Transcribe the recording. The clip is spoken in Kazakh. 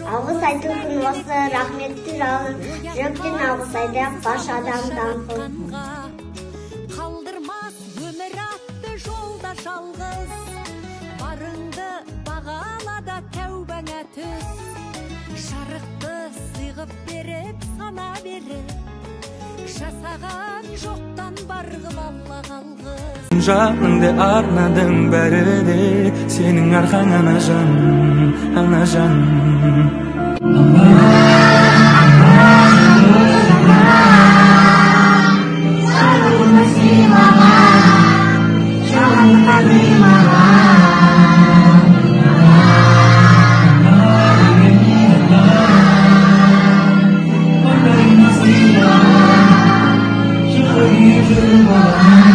Алғыс айту күні осы, рахметті жалын, жүректен алғыс айтайық баш адамдан соң. Қалдырмас өмір атты жолда жалғыз, барыңды бағалада тәубаңа түс, жарықты сыйғып беріп сана беріп, жасаған жоқтан барғып алла қалғыз. Жаныңды арнадың бәрі де сенің арқаң анажан, анажан. Thank you.